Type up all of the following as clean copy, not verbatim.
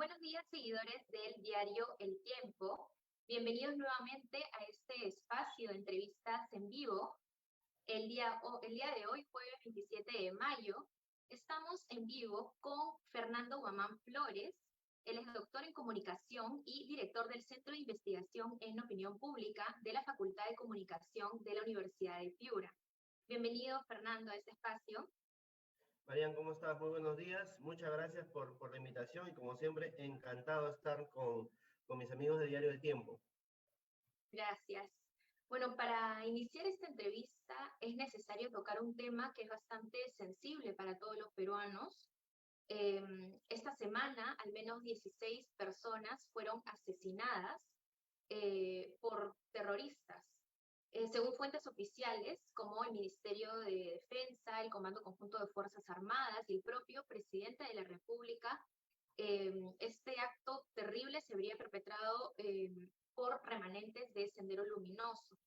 Buenos días, seguidores del diario El Tiempo. Bienvenidos nuevamente a este espacio de entrevistas en vivo. El día de hoy, jueves 27 de mayo, estamos en vivo con Fernando Guamán Flores. Él es doctor en comunicación y director del Centro de Investigación en Opinión Pública de la Facultad de Comunicación de la Universidad de Piura. Bienvenido, Fernando, a este espacio. Marian, ¿cómo estás? Muy buenos días. Muchas gracias por la invitación y como siempre, encantado de estar con mis amigos de Diario del Tiempo. Gracias. Bueno, para iniciar esta entrevista es necesario tocar un tema que es bastante sensible para todos los peruanos. Esta semana, al menos 16 personas fueron asesinadas por terroristas. Según fuentes oficiales, como el Ministerio de Defensa, el Comando Conjunto de Fuerzas Armadas y el propio presidente de la República, este acto terrible se habría perpetrado por remanentes de Sendero Luminoso.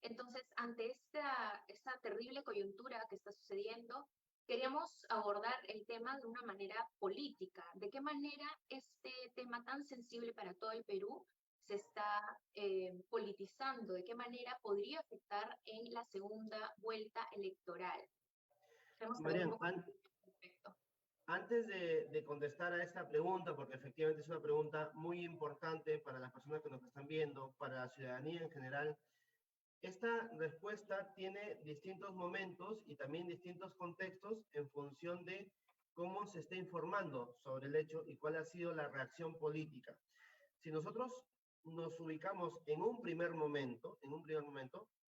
Entonces, ante esta terrible coyuntura que está sucediendo, queríamos abordar el tema de una manera política. ¿De qué manera este tema tan sensible para todo el Perú se está politizando? ¿De qué manera podría afectar en la segunda vuelta electoral? Queremos saber un Marian, poco al respecto. antes de contestar a esta pregunta, porque efectivamente es una pregunta muy importante para las personas que nos están viendo, para la ciudadanía en general, esta respuesta tiene distintos momentos y también distintos contextos en función de cómo se está informando sobre el hecho y cuál ha sido la reacción política. Si nosotros nos ubicamos en un primer momento,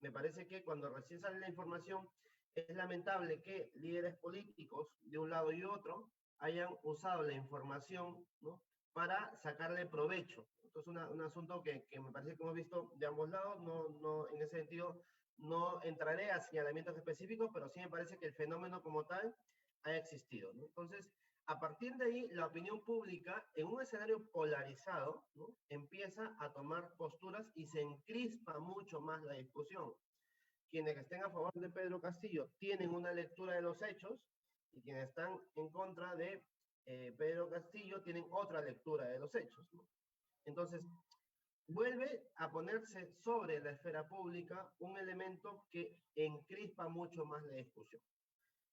me parece que cuando recién sale la información, es lamentable que líderes políticos de un lado y otro hayan usado la información, ¿no?, para sacarle provecho. Entonces, un asunto que me parece que hemos visto de ambos lados, en ese sentido no entraré a señalamientos específicos, pero sí me parece que el fenómeno como tal ha existido, ¿no? Entonces, a partir de ahí, la opinión pública, en un escenario polarizado, ¿no?, empieza a tomar posturas y se encrispa mucho más la discusión. Quienes estén a favor de Pedro Castillo tienen una lectura de los hechos y quienes están en contra de Pedro Castillo tienen otra lectura de los hechos, ¿no? Entonces, vuelve a ponerse sobre la esfera pública un elemento que encrispa mucho más la discusión.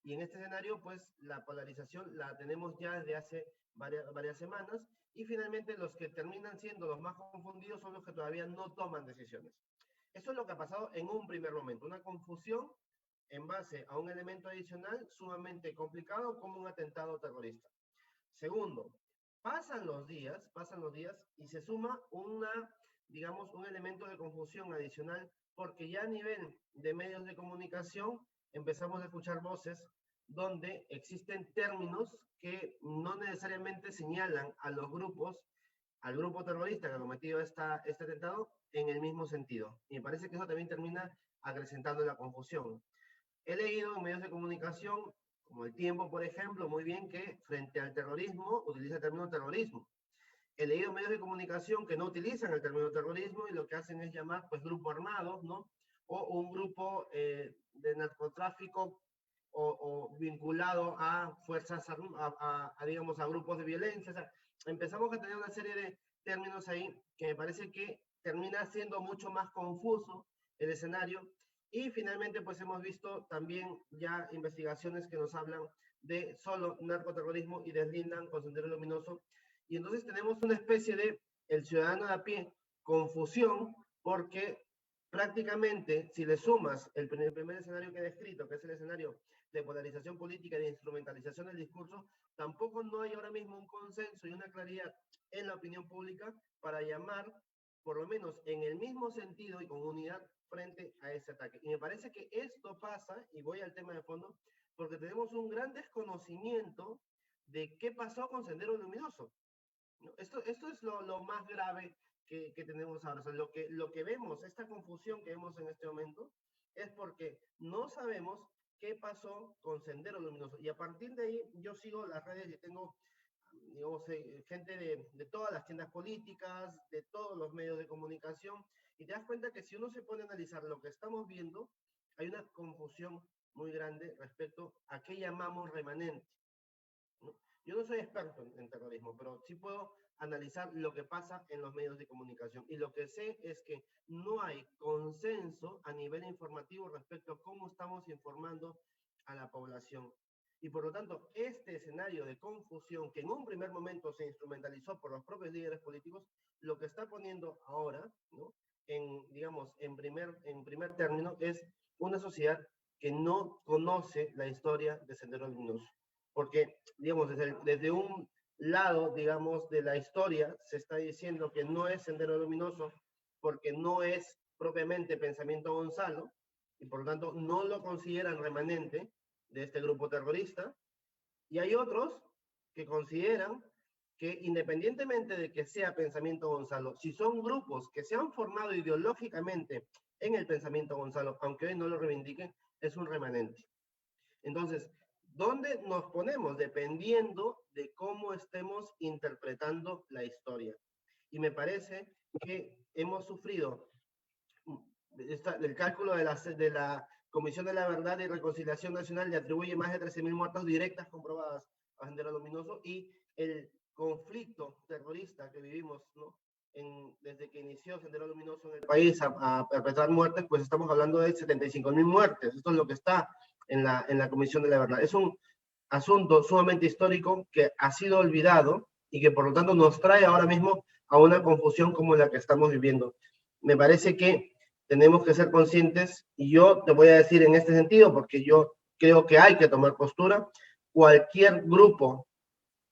Y en este escenario, pues, la polarización la tenemos ya desde hace varias semanas, y finalmente los que terminan siendo los más confundidos son los que todavía no toman decisiones. Eso es lo que ha pasado en un primer momento, una confusión en base a un elemento adicional sumamente complicado como un atentado terrorista. Segundo, pasan los días y se suma digamos, un elemento de confusión adicional, porque ya a nivel de medios de comunicación empezamos a escuchar voces donde existen términos que no necesariamente señalan a los grupos, al grupo terrorista que ha cometido este atentado en el mismo sentido. Y me parece que eso también termina acrecentando la confusión. He leído en medios de comunicación, como El Tiempo, por ejemplo, muy bien, que frente al terrorismo utiliza el término terrorismo. He leído medios de comunicación que no utilizan el término terrorismo y lo que hacen es llamar, pues, grupo armado, ¿no?, o un grupo de narcotráfico o vinculado a fuerzas, digamos, a grupos de violencia. O sea, empezamos a tener una serie de términos ahí que me parece que termina siendo mucho más confuso el escenario. Y finalmente, pues, hemos visto también ya investigaciones que nos hablan de solo narcoterrorismo y deslindan con Sendero Luminoso. Y entonces tenemos una especie de, el ciudadano de a pie, confusión, porque prácticamente, si le sumas el primer escenario que he descrito, que es el escenario de polarización política y de instrumentalización del discurso, tampoco no hay ahora mismo un consenso y una claridad en la opinión pública para llamar, por lo menos en el mismo sentido y con unidad, frente a ese ataque. Y me parece que esto pasa, y voy al tema de fondo, porque tenemos un gran desconocimiento de qué pasó con Sendero Luminoso. Esto es lo más grave que tenemos ahora. O sea, lo que vemos, esta confusión que vemos en este momento, es porque no sabemos qué pasó con Sendero Luminoso. Y a partir de ahí, yo sigo las redes y tengo, digamos, gente de todas las tiendas políticas, de todos los medios de comunicación, y te das cuenta que si uno se pone a analizar lo que estamos viendo, hay una confusión muy grande respecto a qué llamamos remanente. ¿no? Yo no soy experto en terrorismo, pero sí puedo analizar lo que pasa en los medios de comunicación. Y lo que sé es que no hay consenso a nivel informativo respecto a cómo estamos informando a la población. Y por lo tanto, este escenario de confusión que en un primer momento se instrumentalizó por los propios líderes políticos, lo que está poniendo ahora, ¿no? Digamos, en primer término, es una sociedad que no conoce la historia de Sendero Luminoso. Porque, digamos, desde un lado, digamos, de la historia, se está diciendo que no es Sendero Luminoso porque no es propiamente Pensamiento Gonzalo, y por lo tanto no lo consideran remanente de este grupo terrorista, y hay otros que consideran que independientemente de que sea Pensamiento Gonzalo, si son grupos que se han formado ideológicamente en el Pensamiento Gonzalo, aunque hoy no lo reivindiquen, es un remanente. Entonces, ¿dónde nos ponemos? Dependiendo de cómo estemos interpretando la historia. Y me parece que hemos sufrido del cálculo de la Comisión de la Verdad y Reconciliación Nacional, le atribuye más de 13.000 muertes directas comprobadas a Sendero Luminoso, y el conflicto terrorista que vivimos, ¿no? Desde que inició Sendero Luminoso en el país a perpetrar muertes, pues estamos hablando de 75.000 muertes. Esto es lo que está en la Comisión de la Verdad. Es un asunto sumamente histórico que ha sido olvidado y que por lo tanto nos trae ahora mismo a una confusión como la que estamos viviendo. Me parece que tenemos que ser conscientes, y yo te voy a decir en este sentido, porque yo creo que hay que tomar postura, cualquier grupo,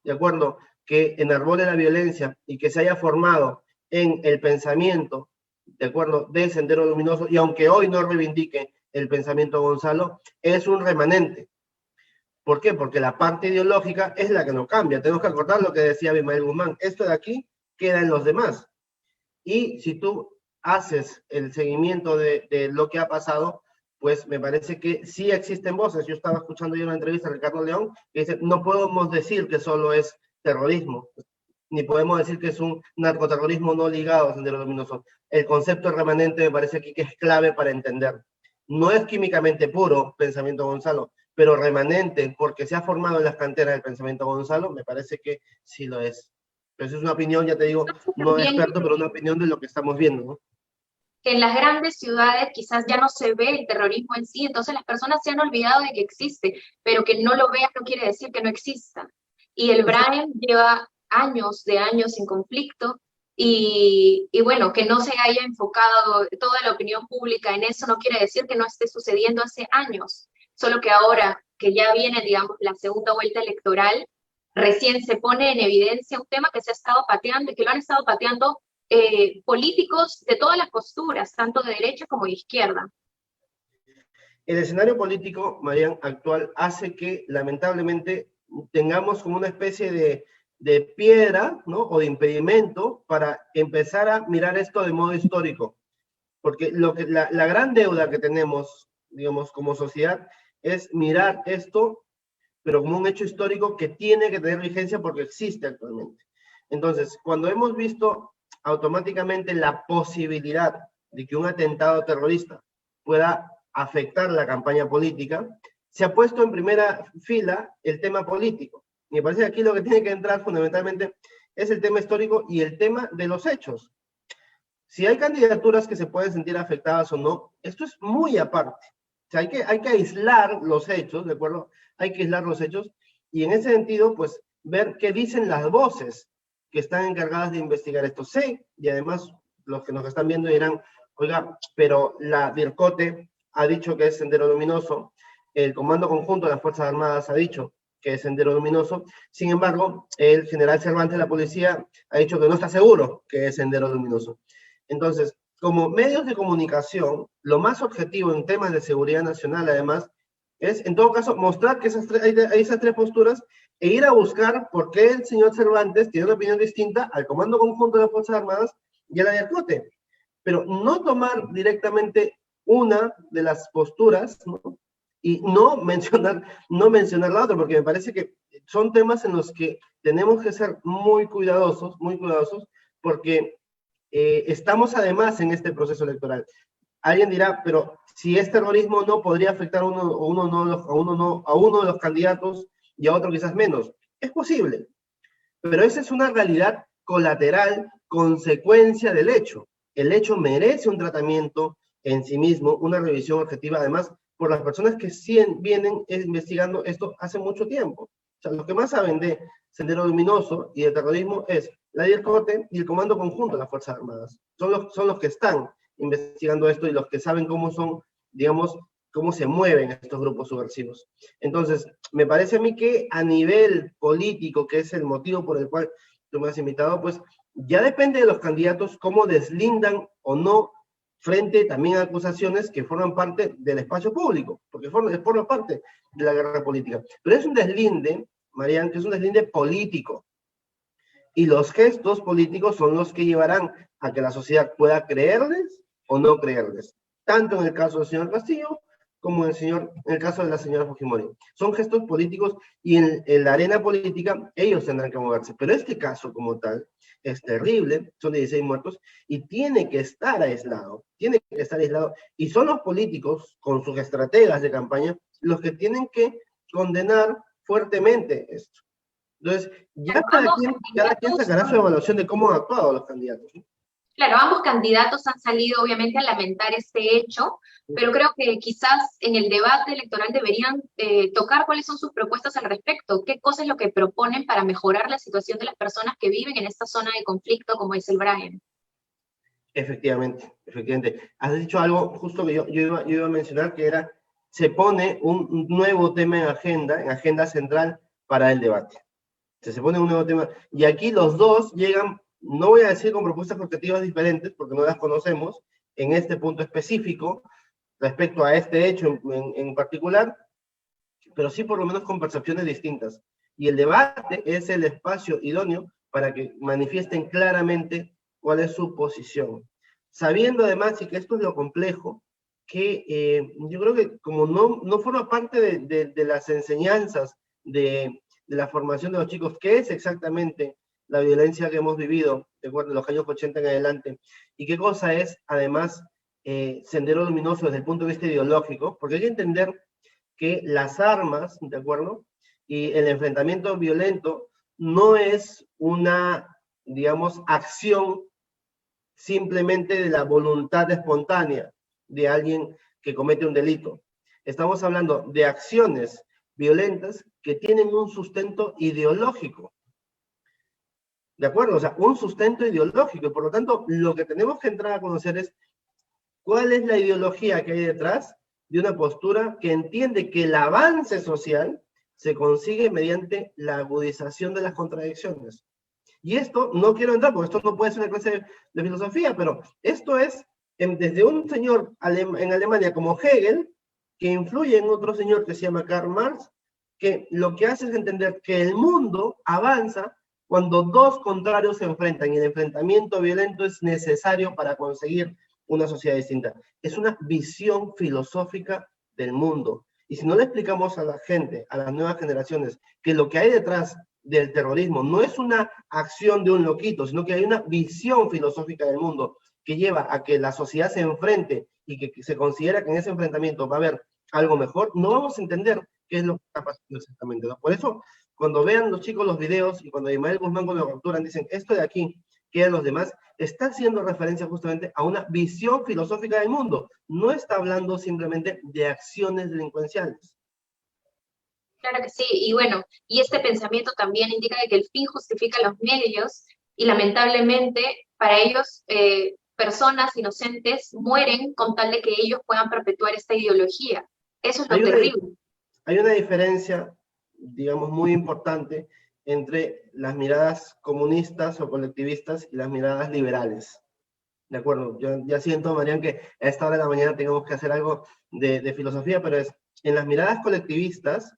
¿de acuerdo?, que enarbole la violencia y que se haya formado en el pensamiento, ¿de acuerdo?, de Sendero Luminoso, y aunque hoy no reivindique el pensamiento Gonzalo, es un remanente. ¿Por qué? Porque la parte ideológica es la que no cambia. Tenemos que acordar lo que decía Abimael Guzmán. Esto de aquí queda en los demás. Y si tú haces el seguimiento de lo que ha pasado, pues me parece que sí existen voces. Yo estaba escuchando yo una entrevista a Ricardo León que dice, no podemos decir que solo es terrorismo, ni podemos decir que es un narcoterrorismo no ligado a Sendero Luminoso. El concepto remanente me parece aquí que es clave para entender. No es químicamente puro Pensamiento Gonzalo, pero remanente, porque se ha formado en las canteras del Pensamiento Gonzalo, me parece que sí lo es. Pero eso es una opinión, ya te digo, no experto, pero una opinión de lo que estamos viendo, ¿no? Que en las grandes ciudades quizás ya no se ve el terrorismo en sí, entonces las personas se han olvidado de que existe, pero que no lo veas no quiere decir que no exista. Y el Brian lleva años de años sin conflicto, y bueno, que no se haya enfocado toda la opinión pública en eso no quiere decir que no esté sucediendo hace años, solo que ahora que ya viene, digamos, la segunda vuelta electoral, recién se pone en evidencia un tema que se ha estado pateando y que lo han estado pateando políticos de todas las posturas, tanto de derecha como de izquierda. El escenario político, Marian, actual hace que lamentablemente tengamos como una especie de piedra, ¿no?, o de impedimento para empezar a mirar esto de modo histórico. Porque la gran deuda que tenemos, digamos, como sociedad, es mirar esto, pero como un hecho histórico que tiene que tener vigencia porque existe actualmente. Entonces, cuando hemos visto automáticamente la posibilidad de que un atentado terrorista pueda afectar la campaña política, se ha puesto en primera fila el tema político. Y me parece que aquí lo que tiene que entrar fundamentalmente es el tema histórico y el tema de los hechos. Si hay candidaturas que se pueden sentir afectadas o no, esto es muy aparte. O sea, hay que aislar los hechos, ¿de acuerdo? Hay que aislar los hechos y en ese sentido, pues, ver qué dicen las voces que están encargadas de investigar esto. Sé, y además los que nos están viendo dirán, oiga, pero la DIRCOTE ha dicho que es Sendero Luminoso, el Comando Conjunto de las Fuerzas Armadas ha dicho que es Sendero Luminoso, sin embargo, el general Cervantes de la policía ha dicho que no está seguro que es Sendero Luminoso. Entonces, como medios de comunicación, lo más objetivo en temas de seguridad nacional, además, es, en todo caso, mostrar que hay esas tres posturas e ir a buscar por qué el señor Cervantes tiene una opinión distinta al Comando Conjunto de las Fuerzas Armadas y a la DIRCOTE. Pero no tomar directamente una de las posturas, ¿no?, y no mencionar la otra, porque me parece que son temas en los que tenemos que ser muy cuidadosos, porque estamos además en este proceso electoral. Alguien dirá, pero si es terrorismo no podría afectar a uno de los candidatos y a otro quizás menos. Es posible, pero esa es una realidad colateral, consecuencia del hecho. El hecho merece un tratamiento en sí mismo, una revisión objetiva, además, por las personas que vienen investigando esto hace mucho tiempo. O sea, los que más saben de Sendero Luminoso y de terrorismo es la DIRCOTE y el Comando Conjunto de las Fuerzas Armadas. Son los que están investigando esto y los que saben cómo son, digamos, cómo se mueven estos grupos subversivos. Entonces, me parece a mí que a nivel político, que es el motivo por el cual tú me has invitado, pues ya depende de los candidatos cómo deslindan o no frente también a acusaciones que forman parte del espacio público, porque forman parte de la guerra política. Pero es un deslinde, Marian, que es un deslinde político. Y los gestos políticos son los que llevarán a que la sociedad pueda creerles o no creerles. Tanto en el caso del señor Castillo como en el caso de la señora Fujimori. Son gestos políticos y en la arena política ellos tendrán que moverse. Pero este caso como tal es terrible, son 16 muertos y tiene que estar aislado, y son los políticos con sus estrategas de campaña los que tienen que condenar fuertemente esto. Entonces, ya cada quien sacará su evaluación de cómo han actuado los candidatos, ¿no? Claro, ambos candidatos han salido obviamente a lamentar este hecho, pero creo que quizás en el debate electoral deberían tocar cuáles son sus propuestas al respecto, qué cosa es lo que proponen para mejorar la situación de las personas que viven en esta zona de conflicto, como dice el Brian. Efectivamente, efectivamente. Has dicho algo justo que yo iba a mencionar, que era, se pone un nuevo tema en agenda central para el debate. Se pone un nuevo tema, y aquí los dos llegan, no voy a decir con propuestas objetivas diferentes, porque no las conocemos, en este punto específico, respecto a este hecho en particular, pero sí por lo menos con percepciones distintas. Y el debate es el espacio idóneo para que manifiesten claramente cuál es su posición. Sabiendo además, y que esto es lo complejo, que yo creo que como no forma parte de las enseñanzas de la formación de los chicos, qué es exactamente la violencia que hemos vivido de los años 80 en adelante, y qué cosa es, además, Sendero Luminoso desde el punto de vista ideológico, porque hay que entender que las armas, ¿de acuerdo? Y el enfrentamiento violento no es una, digamos, acción simplemente de la voluntad espontánea de alguien que comete un delito. Estamos hablando de acciones violentas que tienen un sustento ideológico. ¿De acuerdo? O sea, un sustento ideológico. Y por lo tanto, lo que tenemos que entrar a conocer es cuál es la ideología que hay detrás de una postura que entiende que el avance social se consigue mediante la agudización de las contradicciones. Y esto, no quiero entrar, porque esto no puede ser una clase de filosofía, pero esto es desde un señor en Alemania como Hegel, que influye en otro señor que se llama Karl Marx, que lo que hace es entender que el mundo avanza cuando dos contrarios se enfrentan, y el enfrentamiento violento es necesario para conseguir una sociedad distinta. Es una visión filosófica del mundo. Y si no le explicamos a la gente, a las nuevas generaciones, que lo que hay detrás del terrorismo no es una acción de un loquito, sino que hay una visión filosófica del mundo que lleva a que la sociedad se enfrente y que se considera que en ese enfrentamiento va a haber algo mejor, no vamos a entender qué es lo que está pasando exactamente, ¿no? Por eso, cuando vean los chicos los videos y cuando Ismael Guzmán cuando lo capturan, dicen, esto de aquí, quedan los demás, está haciendo referencia justamente a una visión filosófica del mundo. No está hablando simplemente de acciones delincuenciales. Claro que sí, y bueno, y este pensamiento también indica de que el fin justifica los medios, y lamentablemente para ellos personas inocentes mueren con tal de que ellos puedan perpetuar esta ideología. Eso es lo terrible. Hay una diferencia, digamos, muy importante entre las miradas comunistas o colectivistas y las miradas liberales. De acuerdo, yo ya siento, Marian, que a esta hora de la mañana tengamos que hacer algo de filosofía, pero es, en las miradas colectivistas,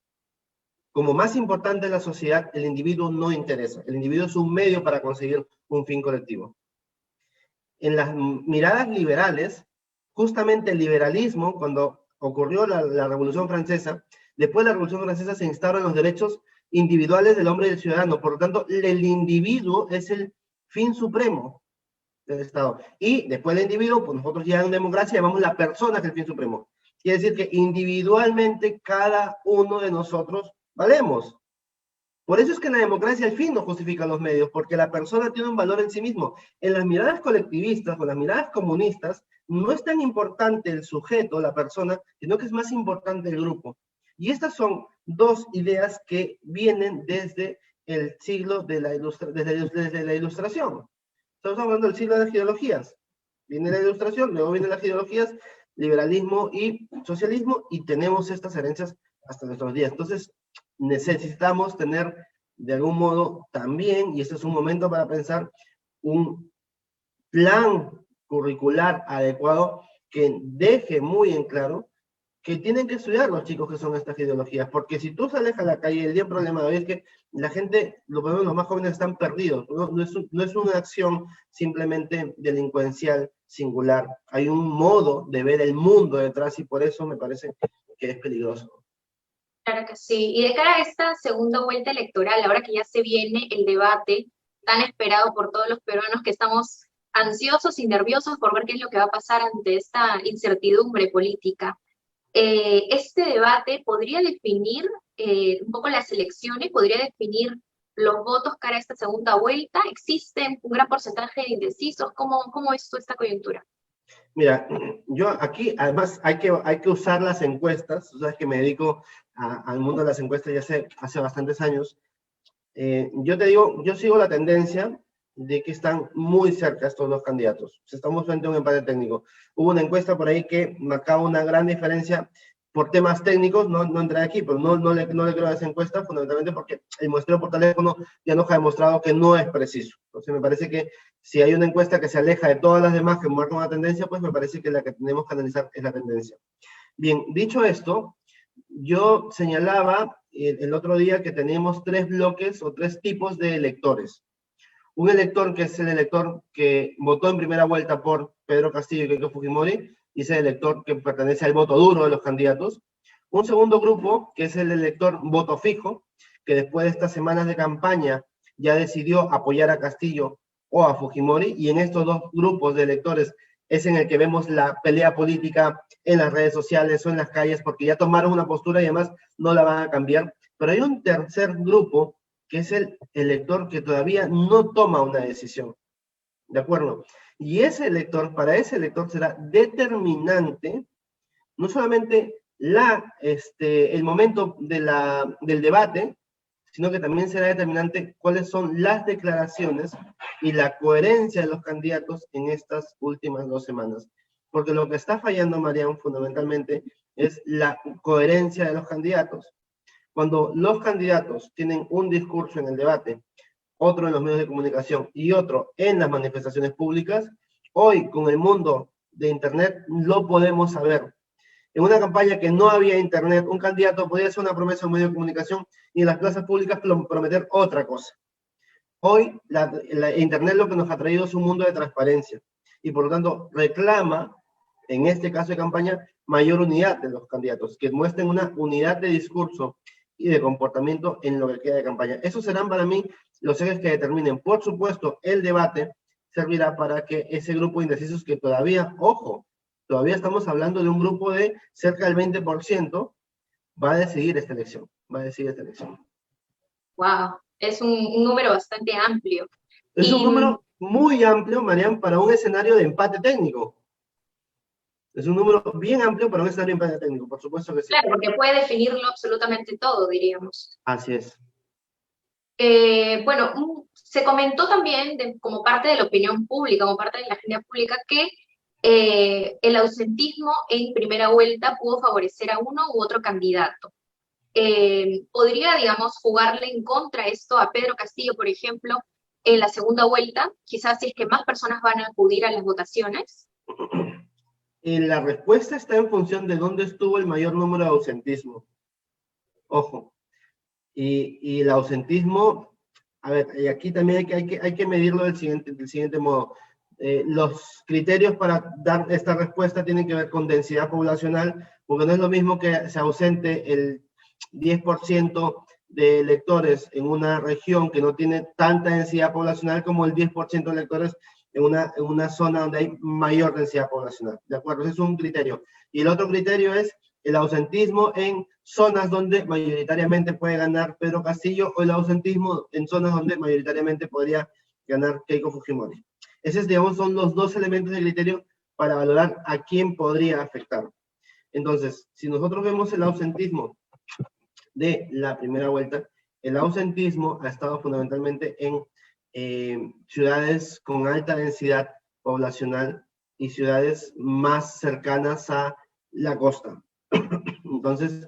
como más importante en la sociedad, el individuo no interesa. El individuo es un medio para conseguir un fin colectivo. En las miradas liberales, justamente el liberalismo, cuando ocurrió la Revolución Francesa, después de la Revolución Francesa se instauran los derechos individuales del hombre y del ciudadano. Por lo tanto, el individuo es el fin supremo del Estado. Y después del individuo, pues nosotros ya en democracia llamamos la persona que es el fin supremo. Quiere decir que individualmente cada uno de nosotros valemos. Por eso es que la democracia al fin no justifica los medios, porque la persona tiene un valor en sí mismo. En las miradas colectivistas o las miradas comunistas, no es tan importante el sujeto, la persona, sino que es más importante el grupo. Y estas son dos ideas que vienen desde el siglo de desde la ilustración. Estamos hablando del siglo de las ideologías. Viene la ilustración, luego vienen las ideologías, liberalismo y socialismo, y tenemos estas herencias hasta nuestros días. Entonces, necesitamos tener de algún modo también, y este es un momento para pensar, un plan curricular adecuado que deje muy en claro que tienen que estudiar los chicos que son estas ideologías, porque si tú sales a la calle, el día problema de hoy es que la gente, los más jóvenes están perdidos, no es una acción simplemente delincuencial singular, hay un modo de ver el mundo detrás y por eso me parece que es peligroso. Claro que sí. Y de cara a esta segunda vuelta electoral, ahora que ya se viene el debate tan esperado por todos los peruanos que estamos ansiosos y nerviosos por ver qué es lo que va a pasar ante esta incertidumbre política, este debate podría definir un poco las elecciones, podría definir los votos cara a esta segunda vuelta. ¿Existe un gran porcentaje de indecisos? ¿Cómo es esta coyuntura? Mira, yo aquí además hay que usar las encuestas, tú sabes que me dedico al mundo de las encuestas ya hace bastantes años. Yo te digo, yo sigo la tendencia de que están muy cerca estos dos candidatos. Estamos frente a un empate técnico. Hubo una encuesta por ahí que marcaba una gran diferencia por temas técnicos, no entré aquí, pero no le creo a esa encuesta, fundamentalmente porque el muestreo por teléfono ya nos ha demostrado que no es preciso. Entonces me parece que si hay una encuesta que se aleja de todas las demás que marcan una tendencia, pues me parece que la que tenemos que analizar es la tendencia. Bien, dicho esto, yo señalaba el otro día que teníamos tres bloques o tres tipos de electores. Un elector que es el elector que votó en primera vuelta por Pedro Castillo y Keiko Fujimori, y ese elector que pertenece al voto duro de los candidatos. Un segundo grupo, que es el elector voto fijo, que después de estas semanas de campaña ya decidió apoyar a Castillo o a Fujimori, y en estos dos grupos de electores es en el que vemos la pelea política en las redes sociales o en las calles, porque ya tomaron una postura y además no la van a cambiar. Pero hay un tercer grupo, que es el elector que todavía no toma una decisión. ¿De acuerdo? Y ese elector, para ese elector será determinante no solamente el momento del debate, sino que también será determinante cuáles son las declaraciones y la coherencia de los candidatos en estas últimas 2 semanas. Porque lo que está fallando, Marian, fundamentalmente, es la coherencia de los candidatos. Cuando los candidatos tienen un discurso en el debate, otro en los medios de comunicación y otro en las manifestaciones públicas, hoy con el mundo de Internet lo podemos saber. En una campaña que no había Internet, un candidato podía hacer una promesa en un medio de comunicación y en las plazas públicas prometer otra cosa. Hoy Internet lo que nos ha traído es un mundo de transparencia y por lo tanto reclama, en este caso de campaña, mayor unidad de los candidatos, que muestren una unidad de discurso y de comportamiento en lo que queda de campaña. Esos serán para mí los ejes que determinen. Por supuesto, el debate servirá para que ese grupo de indecisos que todavía, ojo, todavía estamos hablando de un grupo de cerca del 20%, va a decidir esta elección, Wow, es un número bastante amplio. Es un número muy amplio, Marian, para un escenario de empate técnico. Es un número bien amplio para un escenario de empate técnico, por supuesto que sí. Claro, porque puede definirlo absolutamente todo, diríamos. Así es. Bueno, se comentó también como parte de la opinión pública, como parte de la agenda pública, que el ausentismo en primera vuelta pudo favorecer a uno u otro candidato. ¿Podría, digamos, jugarle en contra esto a Pedro Castillo, por ejemplo, en la segunda vuelta? Quizás si es que más personas van a acudir a las votaciones. La respuesta está en función de dónde estuvo el mayor número de ausentismo. Ojo. Y el ausentismo, a ver, y aquí también hay que medirlo del siguiente modo. Los criterios para dar esta respuesta tienen que ver con densidad poblacional, porque no es lo mismo que se ausente el 10% de electores en una región que no tiene tanta densidad poblacional como el 10% de electores en una zona donde hay mayor densidad poblacional. ¿De acuerdo? Ese es un criterio. Y el otro criterio es el ausentismo en zonas donde mayoritariamente puede ganar Pedro Castillo o el ausentismo en zonas donde mayoritariamente podría ganar Keiko Fujimori. Esos, digamos, son los dos elementos de criterio para valorar a quién podría afectar. Entonces, si nosotros vemos el ausentismo de la primera vuelta, el ausentismo ha estado fundamentalmente en ciudades con alta densidad poblacional y ciudades más cercanas a la costa. Entonces,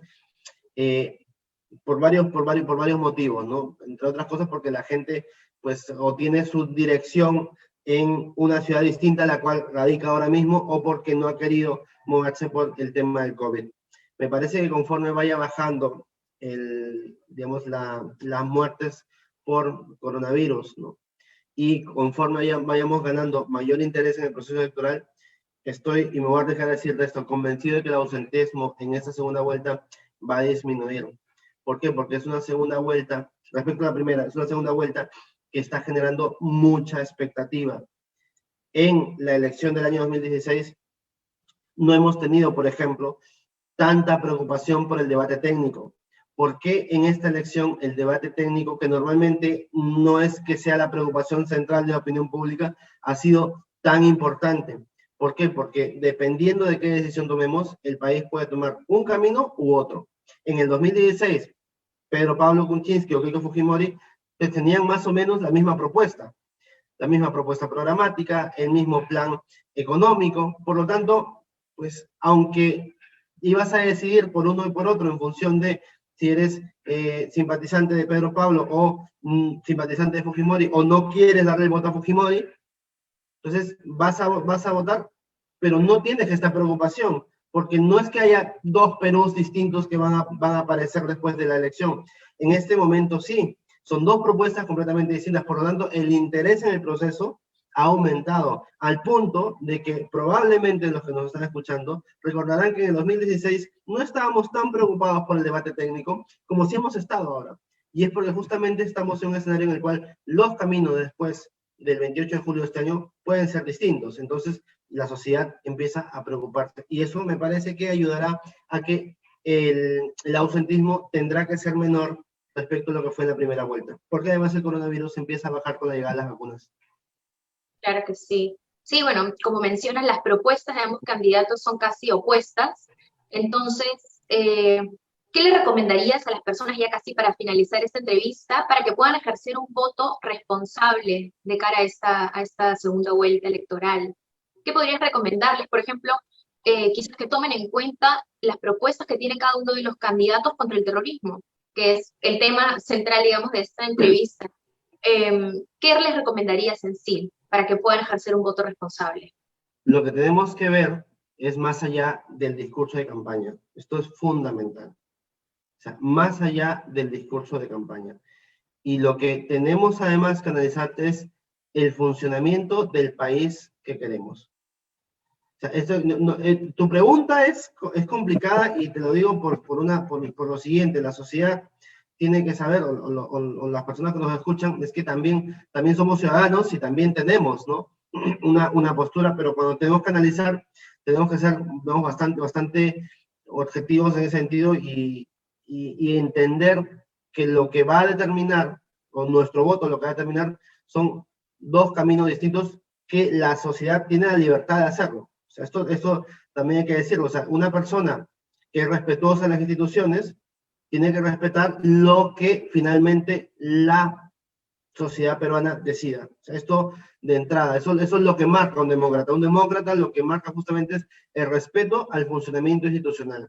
por varios motivos, ¿no? Entre otras cosas porque la gente, pues, o tiene su dirección en una ciudad distinta a la cual radica ahora mismo, o porque no ha querido moverse por el tema del COVID. Me parece que conforme vaya bajando digamos, las muertes por coronavirus, ¿no? Y conforme vayamos ganando mayor interés en el proceso electoral, estoy, y me voy a dejar decir esto, convencido de que el ausentismo en esta segunda vuelta va a disminuir. ¿Por qué? Porque es una segunda vuelta, respecto a la primera, es una segunda vuelta que está generando mucha expectativa. En la elección del año 2016 no hemos tenido, por ejemplo, tanta preocupación por el debate técnico. ¿Por qué en esta elección el debate técnico, que normalmente no es que sea la preocupación central de la opinión pública, ha sido tan importante? ¿Por qué? Porque dependiendo de qué decisión tomemos, el país puede tomar un camino u otro. En el 2016, Pedro Pablo Kuczynski o Keiko Fujimori tenían más o menos la misma propuesta programática, el mismo plan económico. Por lo tanto, pues aunque ibas a decidir por uno y por otro en función de si eres simpatizante de Pedro Pablo o simpatizante de Fujimori, o no quieres darle el voto a Fujimori, entonces vas a votar, pero no tienes esta preocupación, porque no es que haya dos Perús distintos que van a aparecer después de la elección. En este momento sí, son dos propuestas completamente distintas, por lo tanto el interés en el proceso ha aumentado, al punto de que probablemente los que nos están escuchando recordarán que en el 2016 no estábamos tan preocupados por el debate técnico como sí hemos estado ahora. Y es porque justamente estamos en un escenario en el cual los caminos después del 28 de julio de este año pueden ser distintos. Entonces la sociedad empieza a preocuparse. Y eso me parece que ayudará a que el ausentismo tendrá que ser menor respecto a lo que fue en la primera vuelta. Porque además el coronavirus empieza a bajar con la llegada de las vacunas. Claro que sí. Sí, bueno, como mencionas, las propuestas de ambos candidatos son casi opuestas. Entonces, ¿qué le recomendarías a las personas ya casi para finalizar esta entrevista para que puedan ejercer un voto responsable de cara a esta segunda vuelta electoral? ¿Qué podrías recomendarles? Por ejemplo, quizás que tomen en cuenta las propuestas que tiene cada uno de los candidatos contra el terrorismo, que es el tema central, digamos, de esta entrevista. ¿Qué les recomendarías en sí para que puedan ejercer un voto responsable? Lo que tenemos que ver es más allá del discurso de campaña. Esto es fundamental. O sea, más allá del discurso de campaña. Y lo que tenemos además que analizar es el funcionamiento del país que queremos. O sea, tu pregunta es complicada y te lo digo por lo siguiente. La sociedad tiene que saber, o las personas que nos escuchan, es que también somos ciudadanos y también tenemos, ¿no? una postura, pero cuando tenemos que analizar, tenemos que ser bastante objetivos en ese sentido y entender que lo que va a determinar, con nuestro voto, lo que va a determinar son dos caminos distintos que la sociedad tiene la libertad de hacerlo. O sea, esto también hay que decirlo. O sea, una persona que es respetuosa en las instituciones tiene que respetar lo que finalmente la sociedad peruana decida. O sea, esto de entrada, eso es lo que marca un demócrata. Un demócrata lo que marca justamente es el respeto al funcionamiento institucional.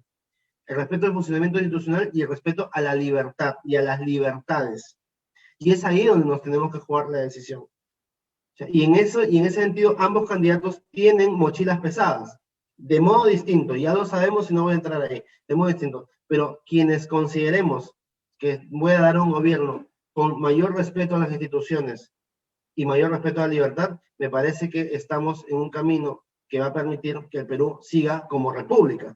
El respeto al funcionamiento institucional y el respeto a la libertad y a las libertades. Y es ahí donde nos tenemos que jugar la decisión. O sea, y en ese sentido, ambos candidatos tienen mochilas pesadas, de modo distinto. Ya lo sabemos y no voy a entrar ahí, de modo distinto. Pero quienes consideremos que voy a dar un gobierno con mayor respeto a las instituciones y mayor respeto a la libertad, me parece que estamos en un camino que va a permitir que el Perú siga como república.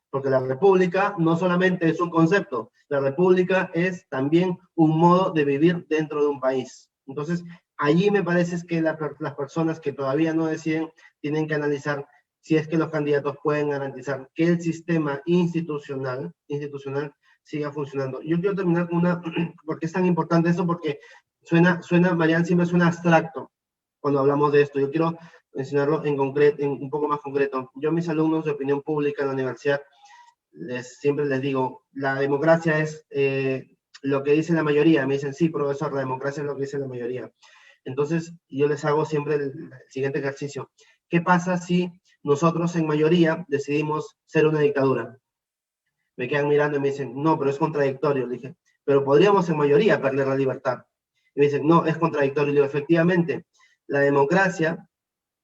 Porque la república no solamente es un concepto, la república es también un modo de vivir dentro de un país. Entonces, allí me parece que las personas que todavía no deciden tienen que analizar si es que los candidatos pueden garantizar que el sistema institucional siga funcionando. Yo quiero terminar con una, porque es tan importante esto, porque Marian, siempre suena abstracto cuando hablamos de esto. Yo quiero mencionarlo en concreto, un poco más concreto. Yo a mis alumnos de opinión pública en la universidad, siempre les digo, la democracia es lo que dice la mayoría. Me dicen, sí, profesor, la democracia es lo que dice la mayoría. Entonces, yo les hago siempre el siguiente ejercicio. ¿Qué pasa si nosotros en mayoría decidimos ser una dictadura? Me quedan mirando y me dicen, no, pero es contradictorio. Le dije, pero podríamos en mayoría perder la libertad. Y me dicen, no, es contradictorio. Le digo, efectivamente, la democracia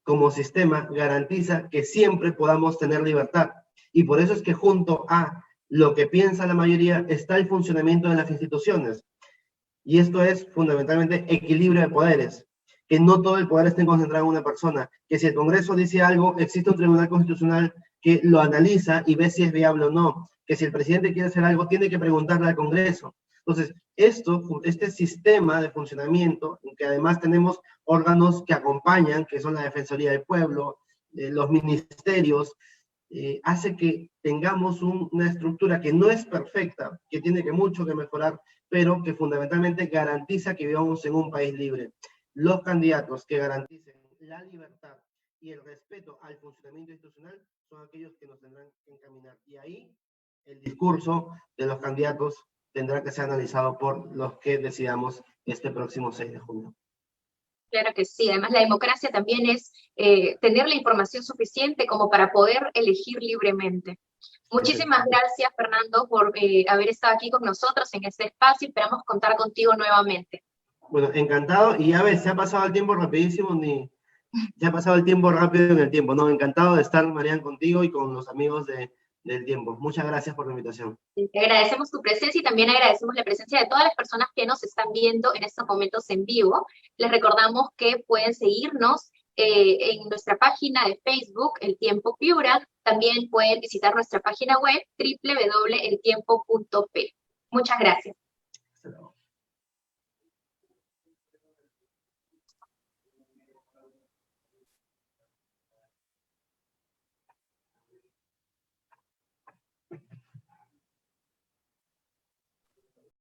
como sistema garantiza que siempre podamos tener libertad. Y por eso es que junto a lo que piensa la mayoría está el funcionamiento de las instituciones. Y esto es fundamentalmente equilibrio de poderes, que no todo el poder esté concentrado en una persona, que si el Congreso dice algo, existe un tribunal constitucional que lo analiza y ve si es viable o no, que si el presidente quiere hacer algo, tiene que preguntarle al Congreso. Entonces, este sistema de funcionamiento, en que además tenemos órganos que acompañan, que son la Defensoría del Pueblo, los ministerios, hace que tengamos una estructura que no es perfecta, que tiene mucho que mejorar, pero que fundamentalmente garantiza que vivamos en un país libre. Los candidatos que garanticen la libertad y el respeto al funcionamiento institucional son aquellos que nos tendrán que encaminar. Y ahí el discurso de los candidatos tendrá que ser analizado por los que decidamos este próximo 6 de junio. Claro que sí, además la democracia también es tener la información suficiente como para poder elegir libremente. Muchísimas gracias, Fernando, por haber estado aquí con nosotros en este espacio. Esperamos contar contigo nuevamente. Bueno, encantado. Y a ver, se ha pasado el tiempo rapidísimo, se ha pasado el tiempo rápido en el tiempo. No, encantado de estar, Marian, contigo y con los amigos del tiempo. Muchas gracias por la invitación. Te agradecemos tu presencia y también agradecemos la presencia de todas las personas que nos están viendo en estos momentos en vivo. Les recordamos que pueden seguirnos en nuestra página de Facebook, El Tiempo Piura. También pueden visitar nuestra página web www.eltiempo.p. Muchas gracias.